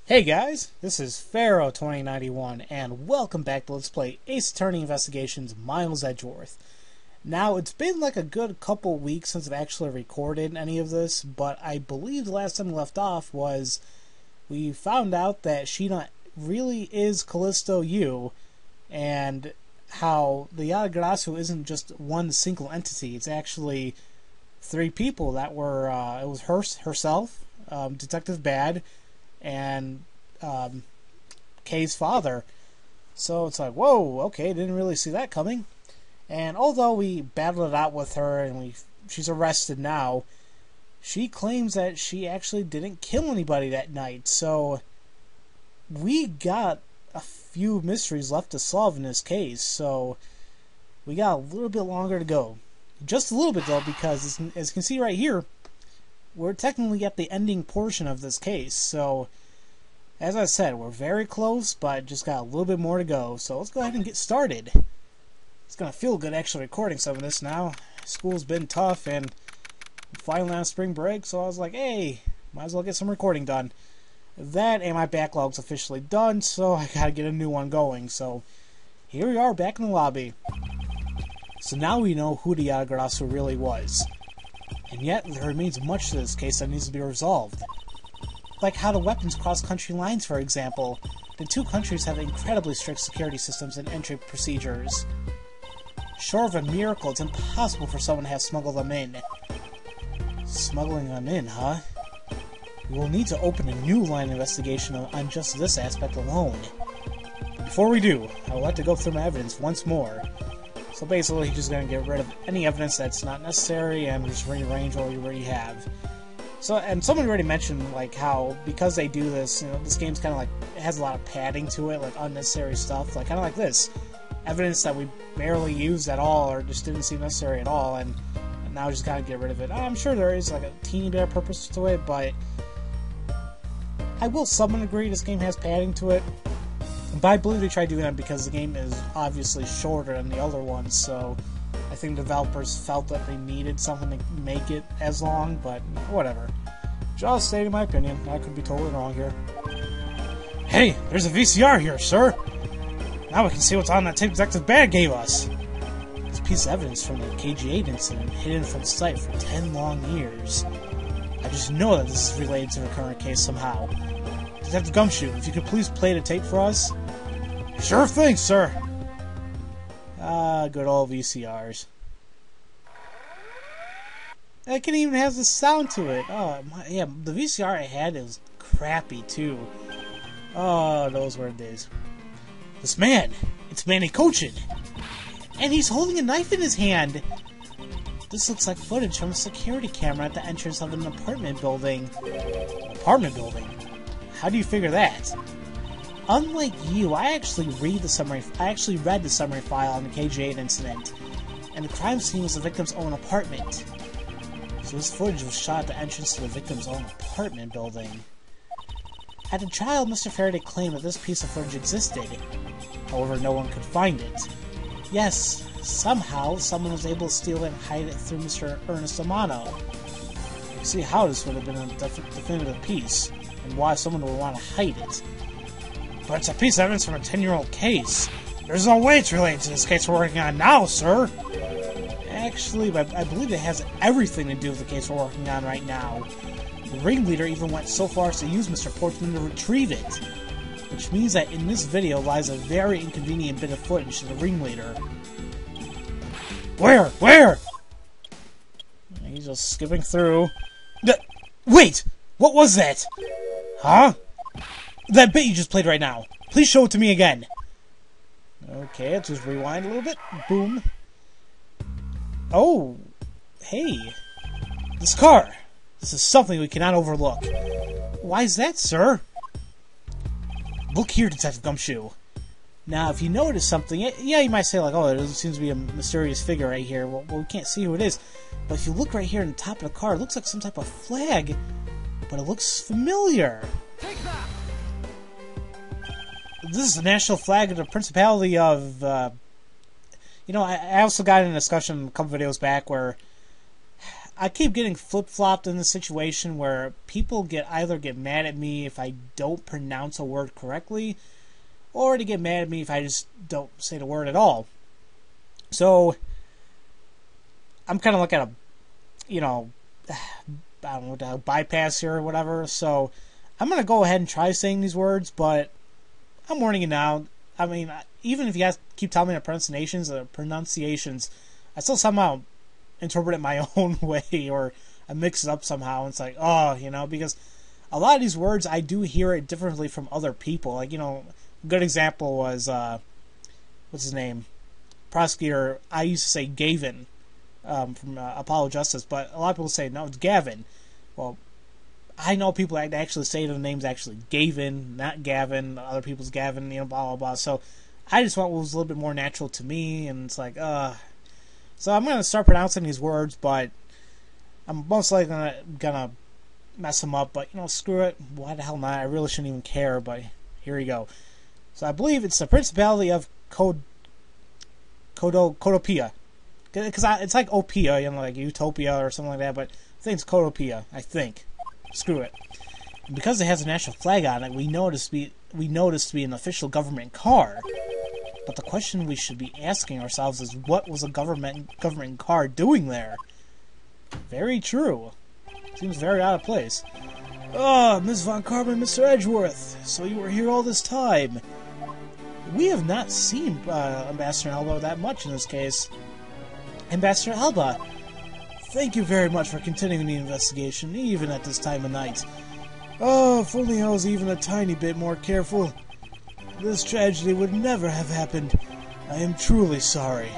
Hey guys, this is Pharaoh 2091, and welcome back to Let's Play Ace Attorney Investigations Miles Edgeworth. Now, it's been like a good couple weeks since I've actually recorded any of this, but I believe the last time we left off was we found out that Shih-na really is Callisto U, and how the Yatagarasu isn't just one single entity. It's actually three people that were, it was herself, Detective Bad, and Kay's father. So it's like, whoa, okay, didn't really see that coming. And although we battled it out with her and she's arrested now, she claims that she actually didn't kill anybody that night. So we got a few mysteries left to solve in this case. So we got a little bit longer to go. Just a little bit though, because as you can see right here, we're technically at the ending portion of this case. So as I said, we're very close, but just got a little bit more to go. So let's go ahead and get started. It's going to feel good actually recording some of this now. School's been tough, and finally on spring break, so I was like, hey, might as well get some recording done. That and my backlog's officially done, so I got to get a new one going. So here we are back in the lobby. So now we know who the Yatagarasu really was. And yet, there remains much to this case that needs to be resolved. Like how the weapons cross country lines, for example. The two countries have incredibly strict security systems and entry procedures. Short of a miracle, it's impossible for someone to have smuggled them in. Smuggling them in, huh? We will need to open a new line of investigation on just this aspect alone. But before we do, I would like to go through my evidence once more. So basically, he's just going to get rid of any evidence that's not necessary and just rearrange what we already have. So, and someone already mentioned, like, how, because they do this, you know, this game's kind of like, it has a lot of padding to it, like, unnecessary stuff, like, kind of like this. Evidence that we barely used at all, or just didn't seem necessary at all, and now we just gotta get rid of it. I'm sure there is, like, a teeny bit of purpose to it, but I will somewhat agree this game has padding to it. But I believe they tried doing that because the game is obviously shorter than the other ones, so I think developers felt that they needed something to make it as long, but whatever. Just stating my opinion. I could be totally wrong here. Hey, there's a VCR here, sir! Now we can see what's on that tape Detective Bad gave us! This piece of evidence from the KG8 incident hidden from sight for 10 long years. I just know that this is related to the current case somehow. Detective Gumshoe, if you could please play the tape for us? Sure thing, sir! Good old VCRs. It can even have the sound to it. Oh, yeah, the VCR I had is crappy, too. Oh, those were the days. This man, it's Manny Cochin. And he's holding a knife in his hand. This looks like footage from a security camera at the entrance of an apartment building. Apartment building? How do you figure that? Unlike you, I actually read the summary file on the KG8 incident, and the crime scene was the victim's own apartment. So this footage was shot at the entrance to the victim's own apartment building. At the trial, Mr. Faraday claimed that this piece of footage existed. However, no one could find it. Yes, somehow someone was able to steal it and hide it through Mr. Ernest Amano. You can see how this would have been a definitive piece, and why someone would want to hide it. But it's a piece of evidence from a 10-year-old case. There's no way it's related to this case we're working on now, sir. Actually, I believe it has everything to do with the case we're working on right now. The ringleader even went so far as to use Mr. Portman to retrieve it. Which means that in this video lies a very inconvenient bit of footage to the ringleader. Where? Where? He's just skipping through. Wait! What was that? Huh? That bit you just played right now. Please show it to me again. Okay, let's just rewind a little bit. Boom. Oh. Hey. This car. This is something we cannot overlook. Why is that, sir? Look here, Detective Gumshoe. Now, if you notice something, yeah, you might say, like, oh, there seems to be a mysterious figure right here. Well, we can't see who it is. But if you look right here on the top of the car, it looks like some type of flag. But it looks familiar. Take that! This is the national flag of the Principality of, you know, I also got in a discussion a couple videos back where I keep getting flip-flopped in the situation where people either get mad at me if I don't pronounce a word correctly, or to get mad at me if I just don't say the word at all. So, I'm kind of like at a, I don't know, bypass here or whatever. So, I'm going to go ahead and try saying these words, but I'm warning you now. I mean, even if you guys keep telling me the pronunciations, I still somehow interpret it my own way, or I mix it up somehow, and it's like, because a lot of these words, I do hear it differently from other people. Like, a good example was, what's his name? Prosecutor, I used to say Gavin from Apollo Justice, but a lot of people say, no, it's Gavin. Well, I know people that actually say the name's actually Gavin, not Gavin. Other people's Gavin, blah, blah, blah. So I just want what was a little bit more natural to me, and it's like, So I'm going to start pronouncing these words, but I'm most likely gonna mess them up. But, screw it. Why the hell not? I really shouldn't even care, but here we go. So I believe it's the Principality of Codopia. Because it's like Opia, like Utopia or something like that, but I think it's Codopia, I think. Screw it. And because it has a national flag on it, we know this to be an official government car. But the question we should be asking ourselves is, what was a government car doing there? Very true. Seems very out of place. Miss Von Karman, Mr. Edgeworth. So you were here all this time. We have not seen Ambassador Alba that much in this case. Ambassador Alba, thank you very much for continuing the investigation, even at this time of night. Oh, if only I was even a tiny bit more careful. This tragedy would never have happened. I am truly sorry.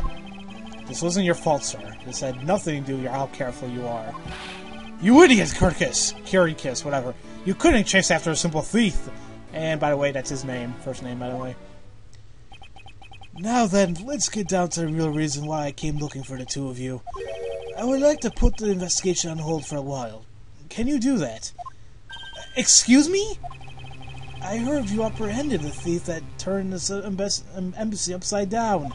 This wasn't your fault, sir. This had nothing to do with how careful you are. You idiot, Curicus, whatever. You couldn't chase after a simple thief. And, by the way, that's his name. First name, by the way. Now then, let's get down to the real reason why I came looking for the two of you. I would like to put the investigation on hold for a while. Can you do that? Excuse me? I heard you apprehended the thief that turned this embassy upside down.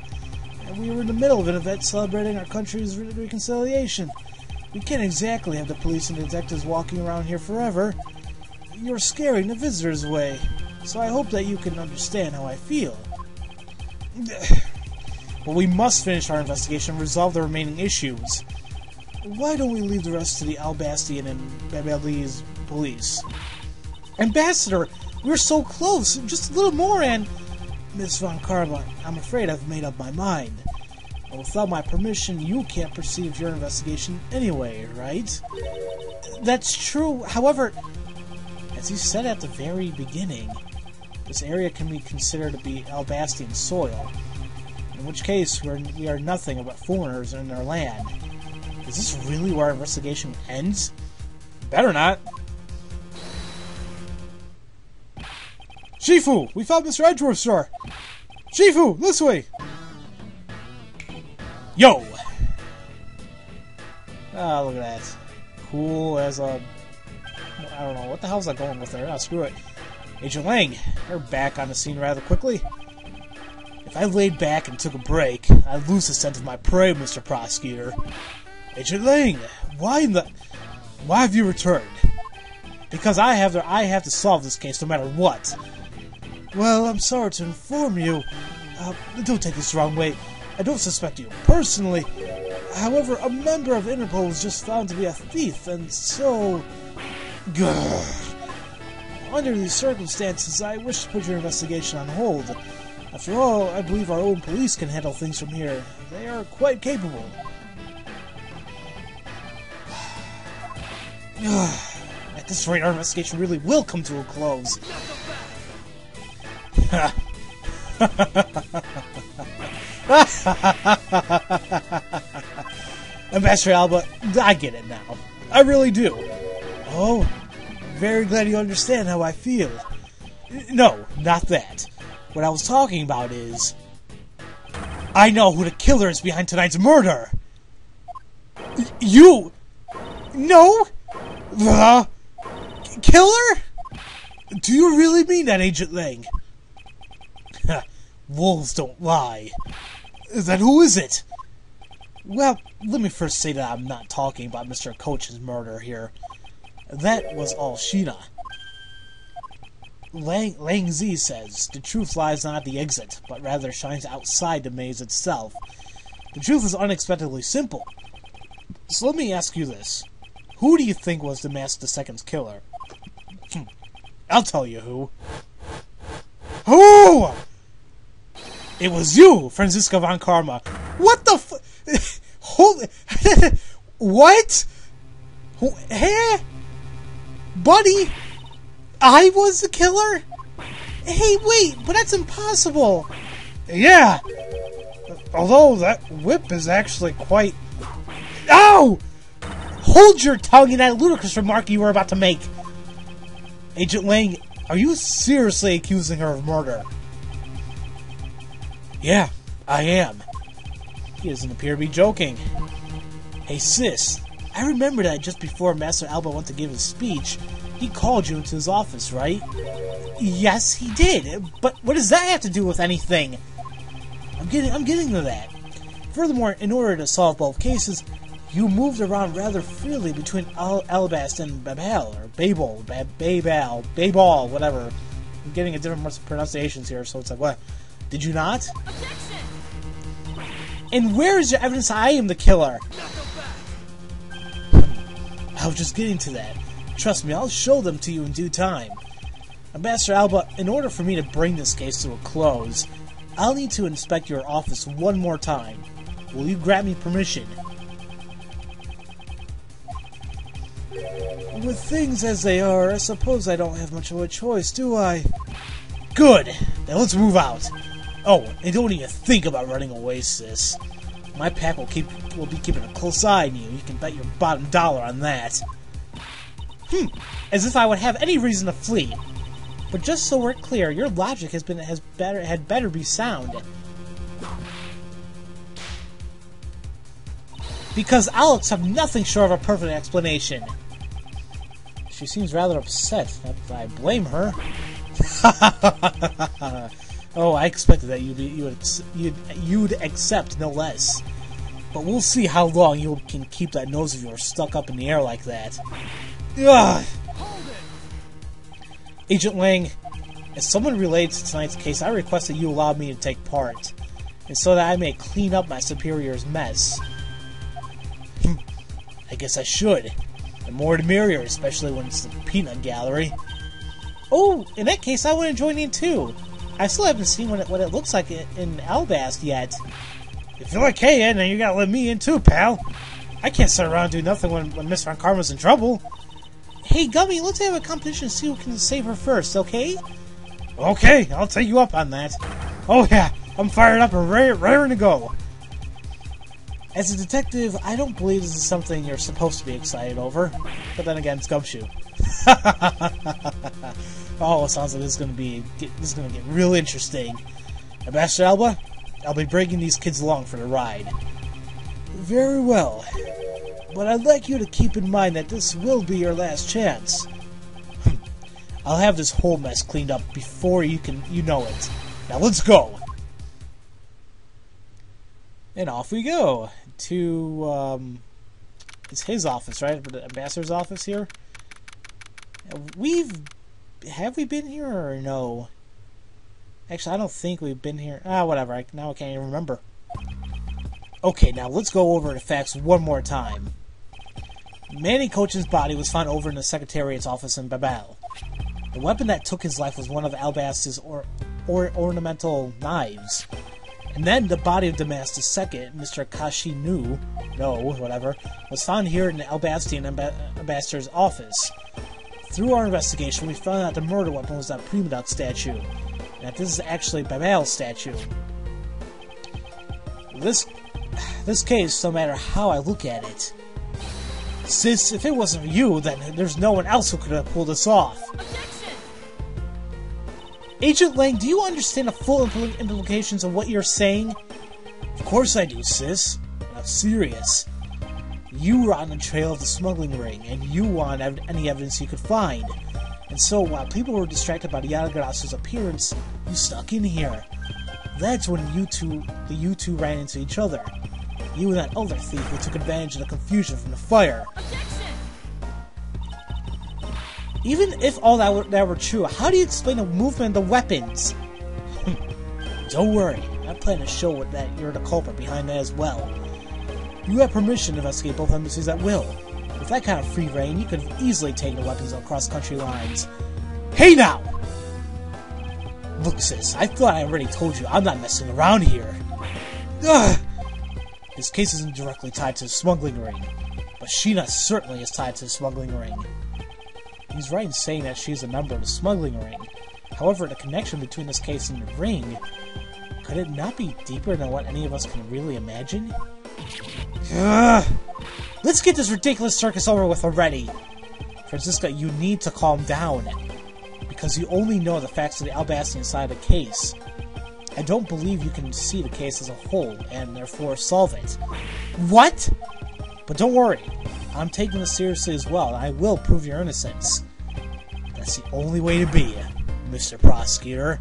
And we were in the middle of an event celebrating our country's reconciliation. We can't exactly have the police and detectives walking around here forever. You're scaring the visitors away. So I hope that you can understand how I feel. Well, we must finish our investigation and resolve the remaining issues. Why don't we leave the rest to the Albastian and Babelese police? Ambassador, we're so close! Just a little more and... Miss Von Karman, I'm afraid I've made up my mind. And without my permission, you can't proceed with your investigation anyway, right? That's true. However, as you said at the very beginning, this area can be considered to be Albastian soil, in which case we are nothing but foreigners in their land. Is this really where our investigation ends? Better not. Shifu! We found Mr. Edgeworth, sir! Shifu! This way! Yo! Ah, look at that. Cool as a... I don't know, what the hell's that going with there? Ah, screw it. Agent Lang, you're back on the scene rather quickly. If I laid back and took a break, I'd lose the scent of my prey, Mr. Prosecutor. Agent Lang, why have you returned? Because I have to solve this case no matter what. Well, I'm sorry to inform you. Don't take this the wrong way. I don't suspect you personally. However, a member of Interpol was just found to be a thief, and so... Gah. Under these circumstances, I wish to put your investigation on hold. After all, I believe our own police can handle things from here. They are quite capable. At this rate, our investigation really will come to a close. Ambassador Alba, I get it now. I really do. Oh, very glad you understand how I feel. No, not that. What I was talking about is... I know who the killer is behind tonight's murder! You! No? The... killer? Do you really mean that, Agent Lang? Wolves don't lie. Then who is it? Well, let me first say that I'm not talking about Mr. Coach's murder here. That was all Shih-na. Lang Zi says, the truth lies not at the exit, but rather shines outside the maze itself. The truth is unexpectedly simple. So let me ask you this. Who do you think was the Mask II's killer? I'll tell you who. Who? It was you, Franziska von Karma. What the Holy... What? Hey? Buddy? I was the killer? Hey, wait, but that's impossible. Yeah. Although that whip is actually quite... Ow! Hold your tongue in that ludicrous remark you were about to make. Agent Lang, are you seriously accusing her of murder? Yeah, I am. He doesn't appear to be joking. Hey, sis, I remember that just before Master Alba went to give his speech, he called you into his office, right? Yes, he did, but what does that have to do with anything? I'm getting to that. Furthermore, in order to solve both cases, you moved around rather freely between Albast and Babel, or Babal, whatever. I'm getting a different pronunciations here, so it's like, what? Did you not? Objection! And where is your evidence I am the killer? I was just getting to that. Trust me, I'll show them to you in due time. Ambassador Alba, in order for me to bring this case to a close, I'll need to inspect your office one more time. Will you grant me permission? With things as they are, I suppose I don't have much of a choice, do I? Good! Now let's move out. Oh, and don't even think about running away, sis. My pack will be keeping a close eye on you. You can bet your bottom dollar on that. As if I would have any reason to flee. But just so we're clear, your logic had better be sound. Because I'll accept nothing short of a perfect explanation. She seems rather upset. Not that I blame her. Oh, I expected that you'd accept no less. But we'll see how long you can keep that nose of yours stuck up in the air like that. Ugh. Agent Lang, as someone related to tonight's case, I request that you allow me to take part, and so that I may clean up my superior's mess. I guess I should. The more the merrier, especially when it's the peanut gallery. Oh, in that case, I want to join in too. I still haven't seen what it looks like in Albast yet. If you're like, hey, then you gotta let me in too, pal. I can't sit around and do nothing when Miss Von Karma's in trouble. Hey, Gummy, let's have a competition and see who can save her first, okay? Okay, I'll take you up on that. Oh yeah, I'm fired up and raring to go. As a detective, I don't believe this is something you're supposed to be excited over. But then again, it's Gumshoe. Oh, it sounds like this is gonna get real interesting. Ambassador Alba, I'll be bringing these kids along for the ride. Very well. But I'd like you to keep in mind that this will be your last chance. I'll have this whole mess cleaned up before you know it. Now let's go! And off we go to, it's his office, right? The ambassador's office here? Have we been here or no? Actually, I don't think we've been here. Whatever. Now I can't even remember. Okay, now let's go over the facts one more time. Manny Coach's body was found over in the Secretariat's office in Babel. The weapon that took his life was one of Albast's ornamental knives. And then the body of Damas II, Mr. Ka-Shi was found here in the Albastian ambassador's office. Through our investigation, we found out the murder weapon was that Prima Duck statue, and that this is actually Babel's statue. This case, no matter how I look at it, sis, if it wasn't for you, then there's no one else who could have pulled this off. Objection! Agent Lang, do you understand the full implications of what you're saying? Of course I do, sis. I'm serious. You were on the trail of the smuggling ring, and you wanted any evidence you could find. And so, while people were distracted by the Yatagrasu's appearance, you stuck in here. That's when you two ran into each other. You and that other thief who took advantage of the confusion from the fire. Objection! Even if all that were true, how do you explain the movement of the weapons? Don't worry, I plan to show that you're the culprit behind that as well. You have permission to investigate both embassies at will. With that kind of free reign, you could have easily taken the weapons across country lines. Hey now! Look, sis, I thought I already told you I'm not messing around here. Ugh. This case isn't directly tied to the smuggling ring, but Shih-na certainly is tied to the smuggling ring. He's right in saying that she's a member of the smuggling ring. However, the connection between this case and the ring, could it not be deeper than what any of us can really imagine? Ugh. Let's get this ridiculous circus over with already! Franziska, you need to calm down, because you only know the facts of the Albastian side of the case. I don't believe you can see the case as a whole, and therefore solve it. What? But don't worry, I'm taking this seriously as well, and I will prove your innocence. That's the only way to be, Mr. Prosecutor.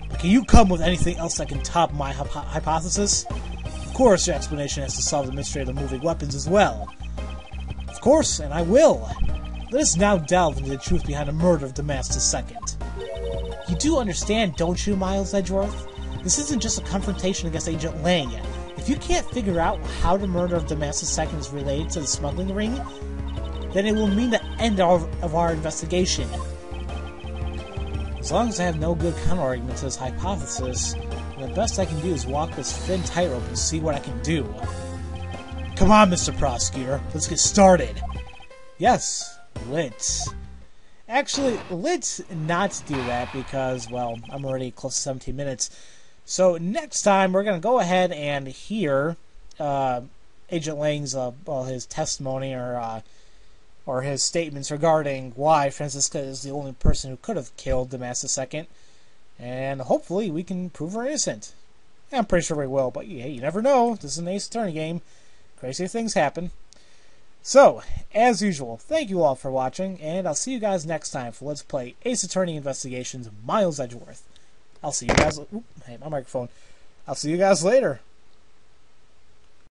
But can you come with anything else that can top my hypothesis? Of course, your explanation has to solve the mystery of the moving weapons as well. Of course, and I will. Let us now delve into the truth behind the murder of Damascus II. You do understand, don't you, Miles Edgeworth? This isn't just a confrontation against Agent Lang. If you can't figure out how the murder of Damascus II is related to the smuggling ring, then it will mean the end of our investigation. As long as I have no good counter-argument to this hypothesis, the best I can do is walk this thin tightrope and see what I can do. Come on, Mr. Prosecutor, let's get started. Yes, let's. Actually, let's not do that because, well, I'm already close to 17 minutes. So next time, we're going to go ahead and hear Agent Lang's, his testimony or his statements regarding why Franziska is the only person who could have killed Damascus II. And hopefully we can prove her innocent. I'm pretty sure we will, but hey, you never know. This is an Ace Attorney game. Crazy things happen. So, as usual, thank you all for watching, and I'll see you guys next time for Let's Play Ace Attorney Investigations Miles Edgeworth. I'll see you guys... Oop, hey, my microphone. I'll see you guys later.